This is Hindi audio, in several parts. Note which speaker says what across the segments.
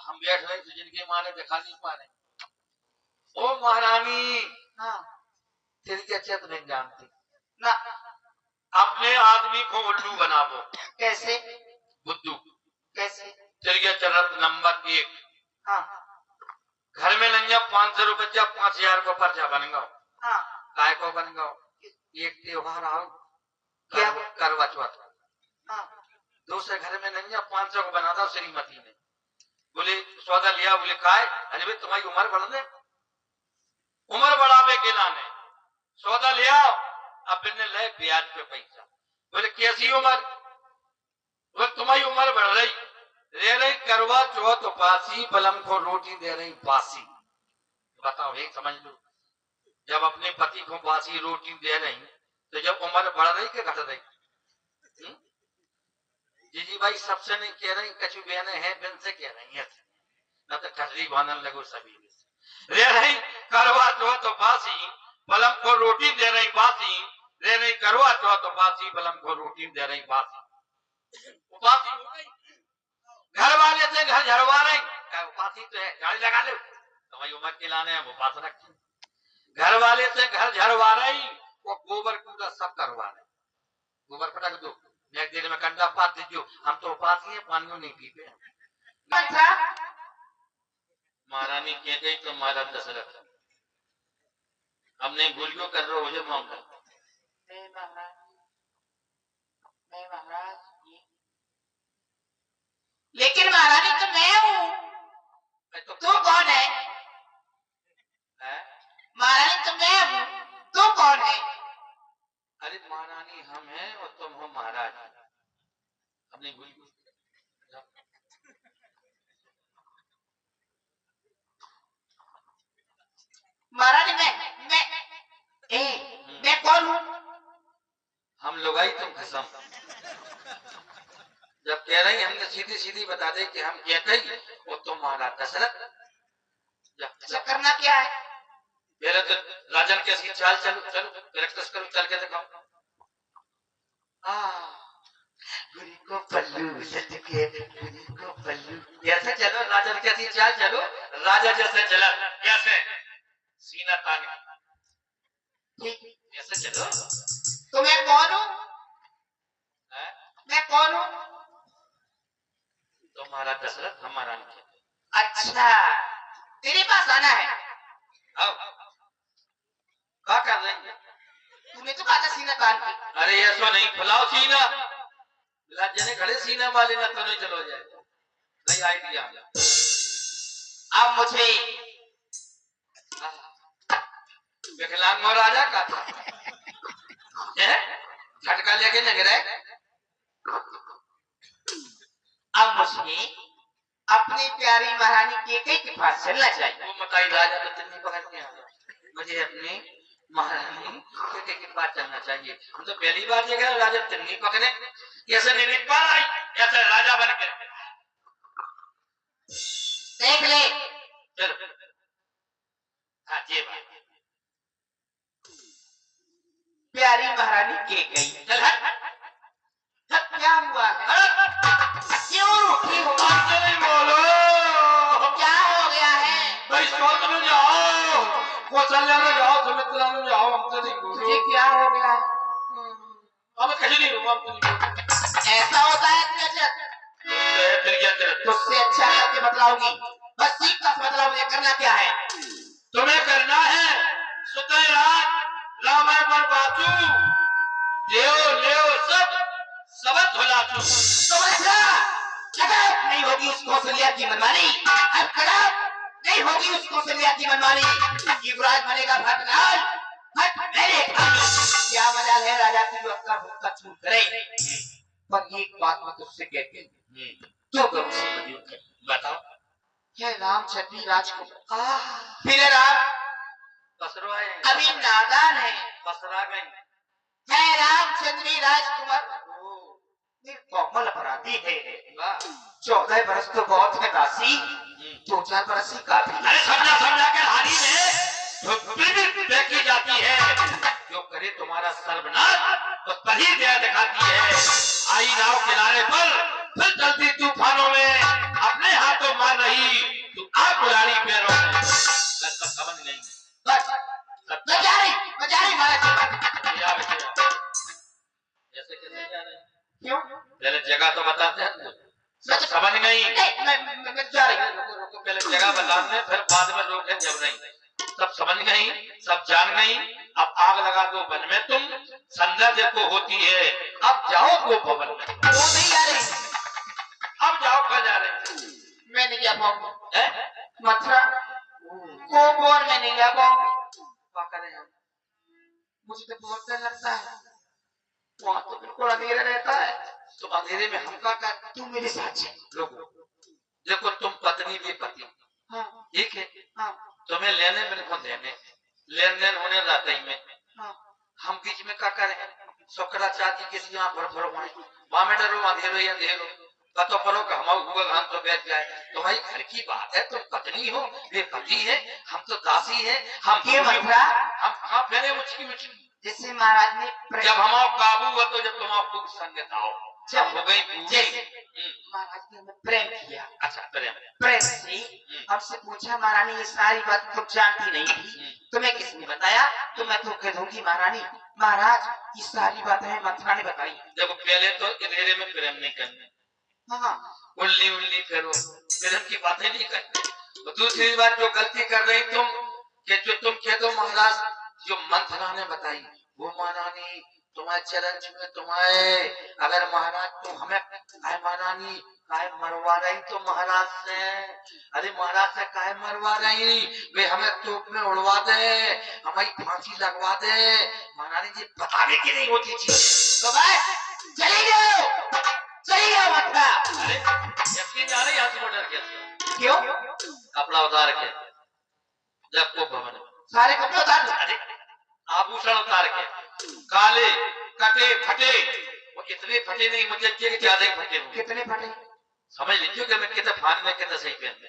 Speaker 1: हम बैठ रहे तो जिनके मारे दिखा नहीं पा रहे। ओ महारानी,
Speaker 2: हाँ
Speaker 1: तेरी क्या चेत नहीं जानती
Speaker 2: ना।
Speaker 1: अपने आदमी को उल्लू बनावो।
Speaker 2: कैसे?
Speaker 1: बुद्धू।
Speaker 2: कैसे?
Speaker 1: तेरी चरत नंबर 1।
Speaker 2: हाँ
Speaker 1: घर में नहीं 500 रुपया 5000 को पर्चा बन गो।
Speaker 2: हाँ
Speaker 1: काय को बन गो? एक त्योहार आओ
Speaker 2: क्या?
Speaker 1: करवा चौथ।
Speaker 2: हाँ
Speaker 1: दूसरे घर में नहीं 500 को बना था श्रीमती ने। बोले सौदा लिया, बोले काय? अरे भाई तुम्हारी उम्र बढ़ने, उम्र बढ़ावे के लाने सौदा लिया। अब ने ले ब्याज पे पैसा। बोले कैसी उम्र? बोले तुम्हारी उम्र बढ़ रही, दे रही करवा चौथ उपासी, बलम को रोटी दे रही बासी। बताओ एक समझ लो, जब अपने पति को बासी रोटी दे रही तो जब उम्र बढ़ रही कि घट रही? जी भाई सबसे नहीं कह रही, कछु बहने हैं बिन से कह रही है, न तो ठहरी बांधन लगो सभी रे रही करवा चौथ उपासी, बलम को रोटी दे रही बासी। रे नहीं करवा चौथ उपासी, बलम को रोटी दे रही बासी। उपासी हो गई, घर वाले से घर झड़वा रही। उपासी तो है, गाड़ी लगा लो तुम्हारी उम्र के लाने हम उपास रखी। घर वाले से घर झड़वा रही, वो गोबर कूड़ा सब करवा रहे। गोबर पटक दो, एक दिन में कंडा पात दीजिए, हम तो उपासी है, पानी नहीं पीते। महारानी कह गई तो महाराज दशरथ हमने गोलियों कर रहे हो जो मामला।
Speaker 2: लेकिन महारानी तो मैं हूँ,
Speaker 1: तो
Speaker 2: तू कौन है? महारानी तो मैं हूँ, तू कौन है?
Speaker 1: अरे महारानी हम हैं और तुम हो महाराज। हमने गोली
Speaker 2: महारानी मैं कौन हूँ?
Speaker 1: हम लोग आई तुम खसम। जब कह रही हमने सीधी सीधी बता दे कि हम कहते ही वो तुम महाराज दशरथ।
Speaker 2: जब करना क्या है?
Speaker 1: मेरे तो राजन के ऐसी चाल चलो चलो प्रैक्टिस करो, चल के दिखाओ। गुरी को पल्लू सटके, गुरी को पल्लू ऐसे चलो, राजन के ऐसी चाल चलो, राजा जैसे चला कैसे सीना ताने ऐसे चलो।
Speaker 2: तो मैं कौन हूँ? मैं कौन हूँ?
Speaker 1: तो महाराज दशरथ हमारा नहीं।
Speaker 2: अच्छा तेरे पास आना है?
Speaker 1: आओ क्या कर रहे हैं?
Speaker 2: तूने तो कहा था सीना तान के।
Speaker 1: अरे ऐसा नहीं, फुलाओ सीना, जने खड़े सीना वाले ना तो नहीं चलो जाए। नहीं आइडिया
Speaker 2: अब मुझे
Speaker 1: विकलांग महाराजा का था झटका लेके लग रहे।
Speaker 2: अब मुझे अपनी प्यारी महारानी केकई के पास चलना चाहिए।
Speaker 1: वो बताई राजा तो तिन्नी पकड़ने आ गया, मुझे अपनी महारानी केकई के पास चलना चाहिए। हम तो पहली बार देखा राजा तिन्नी पकड़े, ऐसे नहीं पा आई, ऐसे राजा बन के
Speaker 2: देख ले।
Speaker 1: चलो हाँ जी बात।
Speaker 2: प्यारी महारानी केकई,
Speaker 1: चल
Speaker 2: क्या हुआ है? क्यों रूठी हो?
Speaker 1: नहीं बोलो,
Speaker 2: क्या हो गया है?
Speaker 1: भाई सोच में जाओ, कौशल्या में जाओ, सुमित्रा में जाओ, हमसे नहीं बोलो।
Speaker 2: तुझे क्या हो गया है?
Speaker 1: अब कहीं नहीं रूमा, हमसे नहीं बोलो।
Speaker 2: ऐसा होता है तेजक?
Speaker 1: फिर क्या करे?
Speaker 2: तुझसे अच्छा करके बतलाऊंगी, बस सीख कर बतलाओ मुझे करना क्या है।
Speaker 1: तुम्हें करना है सुतह रात रामायण पर बाचू देव लेव सब धुलाचू।
Speaker 2: नहीं होगी उस कौशल्या की मनमानी, नहीं होगी उस कौशल्या की मनमानी। युवराज बनेगा भटनाल, मेरे क्या मजाल है राजा की जो अपना भूखा छूट करे। पर एक बात मैं तुझसे कहती हूँ, क्यों करूँ से
Speaker 1: बताओ।
Speaker 2: क्या रामचंद्री राजकुमार फिर राम
Speaker 1: बसरो है,
Speaker 2: अभी नादान है,
Speaker 1: बसरा गई
Speaker 2: है रामचंद्री राजकुमार कोमल अपराधी है। 14 बरस तो बहुत है दासी, 2-4 बरस ही काफी।
Speaker 1: अरे समझा के हारी में देखी जाती है, जो करे तुम्हारा सर्वनाश तो तभी दया दिखाती है। आई नाव किनारे पर फिर चलती तूफानों में अपने हाथों मार रही जगह बता दे, फिर बाद में रोके जब नहीं। सब समझ गई, सब जान गई। अब आग लगा दो वन में तुम, संध्या देखो होती है। अब जाओ वो भवन में।
Speaker 2: वो नहीं जा रहे,
Speaker 1: अब जाओ कहाँ जा रहे?
Speaker 2: मैं नहीं जा पाऊंगा। मथुरा गोकुल में नहीं जा पाऊंगा। क्या करें हम? मुझे तो बहुत डर लगता है, वहां तो बिल्कुल अंधेरा रहता है।
Speaker 1: तो अंधेरे में हम क्या कर?
Speaker 2: तू मेरे साथ चल।
Speaker 1: देखो तुम पत्नी भी पति,
Speaker 2: हाँ
Speaker 1: ठीक है,
Speaker 2: हाँ
Speaker 1: तुम्हें लेने मेरे को देने, लेन देन होने जाते ही में
Speaker 2: हाँ।
Speaker 1: हम बीच में क्या करें? शंकराचार्य जी किसी यहाँ भर भरो माए वहां में डरो अंधेरो या अंधेरो पतो परो का हम हुआ हम तो बैठ जाए। तो भाई घर की बात है, तुम पत्नी हो, वे पति है, हम तो दासी है। हम
Speaker 2: ये मथुरा
Speaker 1: हम कहाँ फैले मुझकी मुझकी।
Speaker 2: जिससे महाराज ने
Speaker 1: जब हम काबू हुआ तो जब तुम आपको संगत आओ जब हो गई पूरी।
Speaker 2: महाराज ने हमें प्रेम किया।
Speaker 1: अच्छा प्रेम
Speaker 2: प्रेम से हमसे पूछा महारानी ये सारी बात तुम जानती नहीं थी, तुम्हें किसने बताया? तो मैं तो कह दूंगी महारानी महाराज ये सारी बातें मथुरा ने बताई।
Speaker 1: जब पहले तो अंधेरे में प्रेम नहीं करने,
Speaker 2: हाँ
Speaker 1: उल्ली उल्ली फेरो प्रेम की बातें नहीं करते। दूसरी बात जो गलती कर रही तुम कि जो तुम कह दो महाराज जो मंथरा ने बताई वो महारानी तुम्हारे चरण छुए तुम्हारे। अगर महाराज तुम हमें महारानी काय मरवा रही तो महाराज से, अरे महाराज से काय मरवा रही, वे हमें तोप में उड़वा दे, हमारी फांसी लगवा दे। महारानी जी बताने की नहीं होती थी
Speaker 2: तो बस चले जाओ मथुरा।
Speaker 1: अरे यकीन जा रही यहाँ से डर गया
Speaker 2: क्यों?
Speaker 1: कपड़ा उतार के जब को भवन
Speaker 2: सारे कपड़े उतार दो।
Speaker 1: अरे आभूषण उतार के काले कटे फटे, वो इतने फटे नहीं मुझे कि ज्यादा ही फटे होंगे।
Speaker 2: कितने फटे?
Speaker 1: समझ लीजिए कि मैं कितने फान में कितने सही पहनते।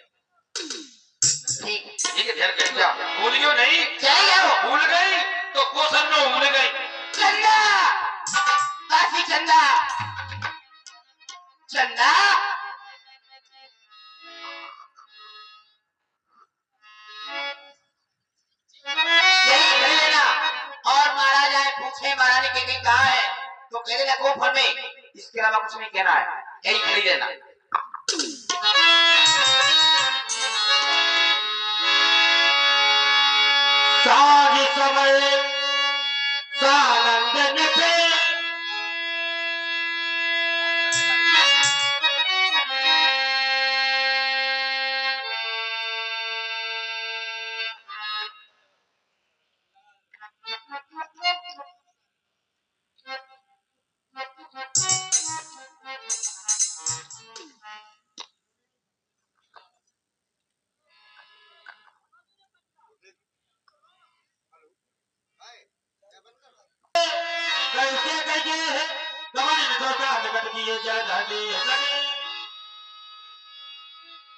Speaker 2: ठीक
Speaker 1: ठीक है ध्यान करें जा भूलियो नहीं।
Speaker 2: चले जाओ।
Speaker 1: भूल गई तो कोसन में भूल गई।
Speaker 2: चंदा काशी चंदा चंदा यही खड़ी रहना और महाराज आए पूछे महारानी के कहाँ है तो कह देना गोफर में, इसके अलावा कुछ नहीं कहना है, यही खड़ी रहना।
Speaker 1: साज समय सानंदन पे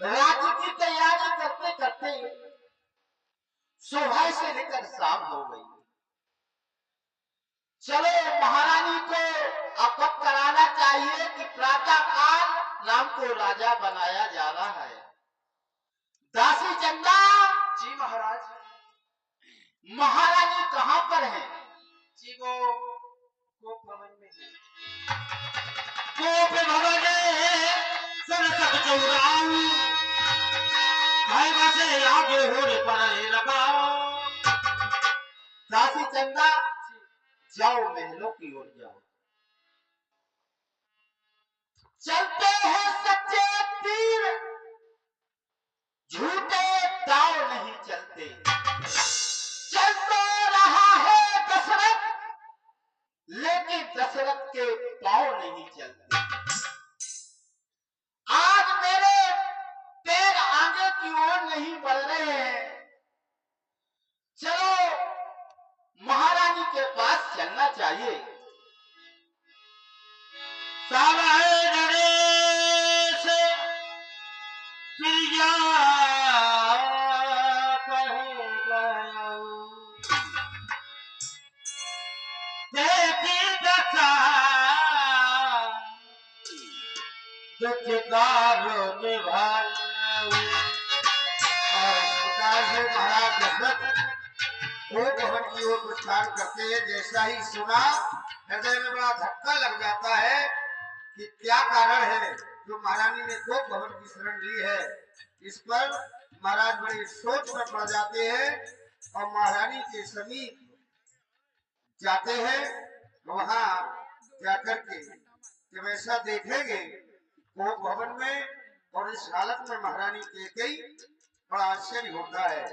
Speaker 2: राज्य की तैयारी करते करते सुबह से लेकर शाम हो गई। चलो महारानी को अवगत कराना चाहिए कि प्रातः काल राम को राजा बनाया जा रहा है। दासी चंदा जी महाराज। महारानी कहाँ पर है? जी वो भवन में है।
Speaker 1: भवन सरसक चौराऊ भाई से आगे होने पर लगाओ।
Speaker 2: दासी चंदा जाओ महलों की ओर जाओ। चलते हैं सच्चे तीर झूठे दाव नहीं चलते। चल तो रहा है दशरथ लेकिन दशरथ के पांव नहीं चलते। आज मेरे पैर आगे की ओर नहीं बढ़ रहे हैं। चलो महारानी के पास चलना चाहिए।
Speaker 1: गणेश प्रिया देखी दशा
Speaker 2: और इस प्रकार से महाराज दशरथ वो भवन की ओर प्रस्थान करते हैं। जैसा ही सुना हृदय में बड़ा धक्का लग जाता है कि क्या कारण है।
Speaker 3: जो महारानी ने दो भवन की शरण ली है, इस पर महाराज बड़े सोच में पड़ जाते हैं और महारानी के समीप जाते हैं। वहां जाकर के जब ऐसा देखेंगे वो भवन में और इस हालत में महारानी कैकेयी, बड़ा आश्चर्य होता है।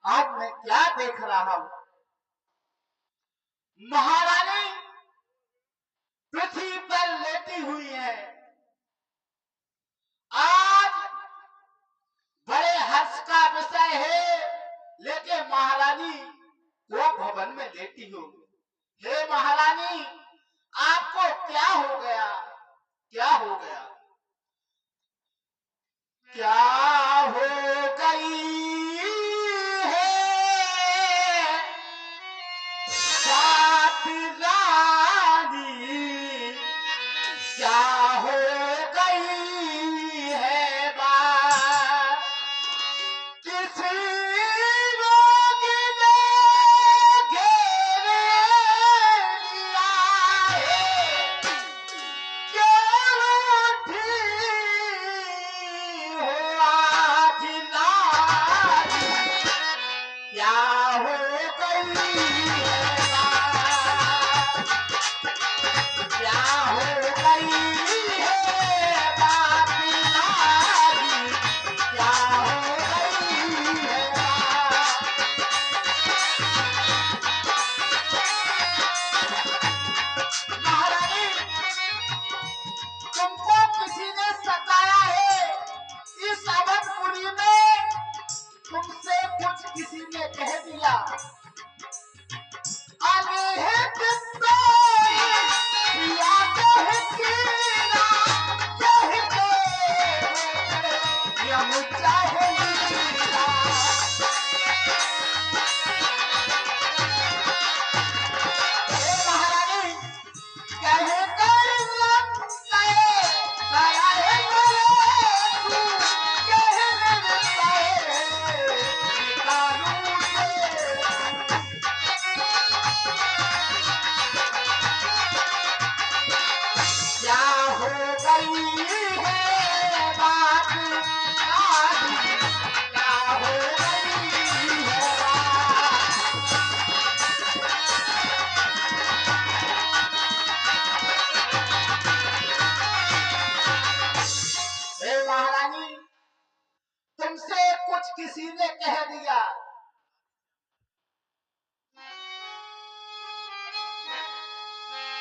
Speaker 3: आज मैं क्या देख रहा हूं, महारानी पृथ्वी पर लेटी हुई है। आज बड़े हर्ष का विषय है, लेकिन महारानी वो भवन में लेटी हो। हे महारानी, आपको क्या हो गया, क्या हो गया, क्या हो गई क्या हो गई है बात, किसी रोग ने घेर लिया है, क्यों उठी हो आज नारी, क्या हो गई है बात, क्या हो गई है बात नारी, क्या हो गई है बात। महारानी, तुमको किसी ने सताया है, इस अवधपुरी में तुमसे कुछ किसी ने कह दिया। आगे है किस्सा या कहकीना, कहते या मुझे लीला। हे महारानी, कहे कर लम कहे दया है करे तू, कहे मेरे कहे निकालू से। क्या हो गई है बात नारी, क्या हो गई है बात। हे महारानी, तुमसे कुछ किसी ने कह दिया।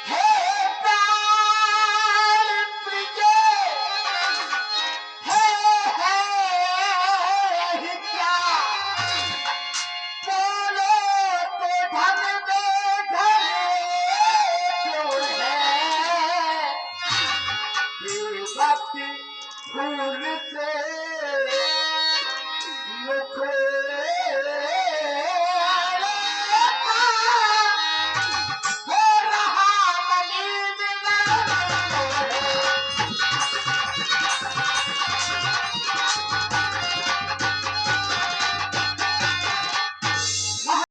Speaker 3: हे प्राण प्रिय, है ही क्या, बोलो तो धन दे घर क्यों है, ये भक्ति फूल से